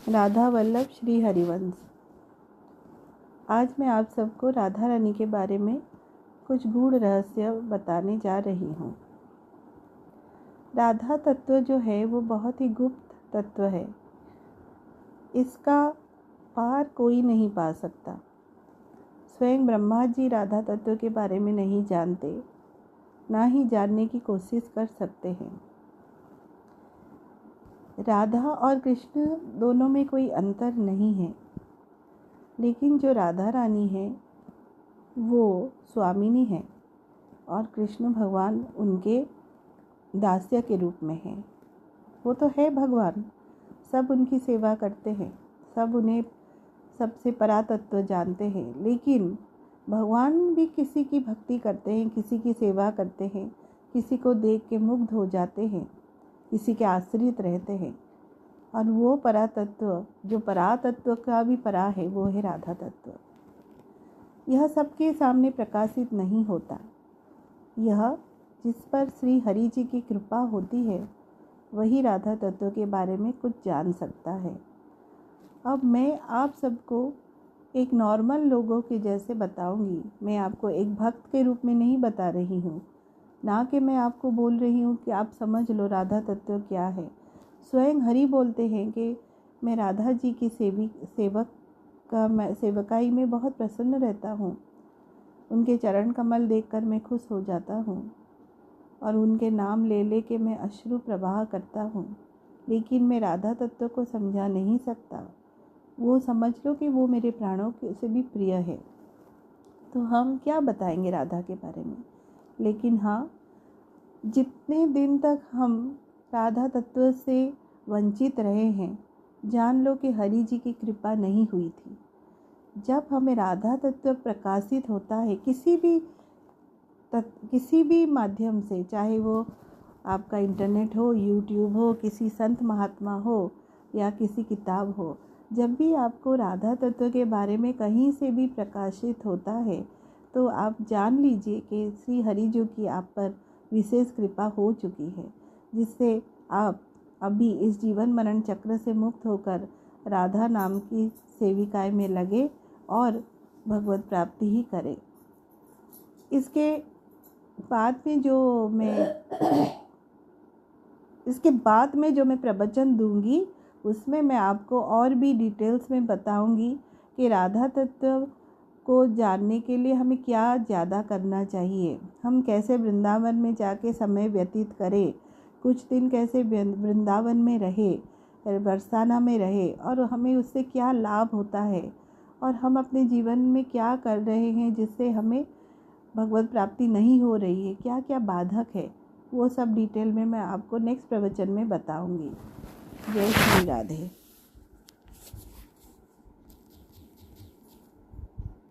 राधा वल्लभ श्री हरिवंश। आज मैं आप सबको राधा रानी के बारे में कुछ गूढ़ रहस्य बताने जा रही हूँ। राधा तत्व जो है वो बहुत ही गुप्त तत्व है। इसका पार कोई नहीं पा सकता। स्वयं ब्रह्मा जी राधा तत्व के बारे में नहीं जानते, ना ही जानने की कोशिश कर सकते हैं। राधा और कृष्ण दोनों में कोई अंतर नहीं है, लेकिन जो राधा रानी है वो स्वामिनी है और कृष्ण भगवान उनके दास्य के रूप में है। वो तो है भगवान, सब उनकी सेवा करते हैं, सब उन्हें सबसे परातत्व जानते हैं, लेकिन भगवान भी किसी की भक्ति करते हैं, किसी की सेवा करते हैं, किसी को देख के मुग्ध हो जाते हैं, किसी के आश्रित रहते हैं। और वो परातत्व जो परातत्व का भी परा है वो है राधा तत्व। यह सबके सामने प्रकाशित नहीं होता। यह जिस पर श्री हरि जी की कृपा होती है वही राधा तत्व के बारे में कुछ जान सकता है। अब मैं आप सबको एक नॉर्मल लोगों के जैसे बताऊंगी। मैं आपको एक भक्त के रूप में नहीं बता रही हूँ, ना कि मैं आपको बोल रही हूँ कि आप समझ लो राधा तत्व क्या है। स्वयं हरि बोलते हैं कि मैं राधा जी की सेवकाई में बहुत प्रसन्न रहता हूँ। उनके चरण कमल देखकर मैं खुश हो जाता हूँ और उनके नाम ले ले के मैं अश्रु प्रवाह करता हूँ, लेकिन मैं राधा तत्व को समझा नहीं सकता। वो समझ लो कि वो मेरे प्राणों से भी प्रिय है। तो हम क्या बताएंगे राधा के बारे में। लेकिन हाँ, जितने दिन तक हम राधा तत्व से वंचित रहे हैं, जान लो कि हरि जी की कृपा नहीं हुई थी। जब हमें राधा तत्व प्रकाशित होता है किसी भी माध्यम से, चाहे वो आपका इंटरनेट हो, यूट्यूब हो, किसी संत महात्मा हो या किसी किताब हो, जब भी आपको राधा तत्व के बारे में कहीं से भी प्रकाशित होता है तो आप जान लीजिए कि श्री हरि जी की आप पर विशेष कृपा हो चुकी है, जिससे आप अभी इस जीवन मरण चक्र से मुक्त होकर राधा नाम की सेविकाई में लगे और भगवत प्राप्ति ही करें। इसके बाद में जो मैं प्रवचन दूंगी उसमें मैं आपको और भी डिटेल्स में बताऊंगी कि राधा तत्व को जानने के लिए हमें क्या ज़्यादा करना चाहिए, हम कैसे वृंदावन में जाके समय व्यतीत करें, कुछ दिन कैसे वृंदावन में रहे, बरसाना में रहे और हमें उससे क्या लाभ होता है, और हम अपने जीवन में क्या कर रहे हैं जिससे हमें भगवत प्राप्ति नहीं हो रही है, क्या क्या बाधक है, वो सब डिटेल में मैं आपको नेक्स्ट प्रवचन में बताऊंगी। जय श्री राधे।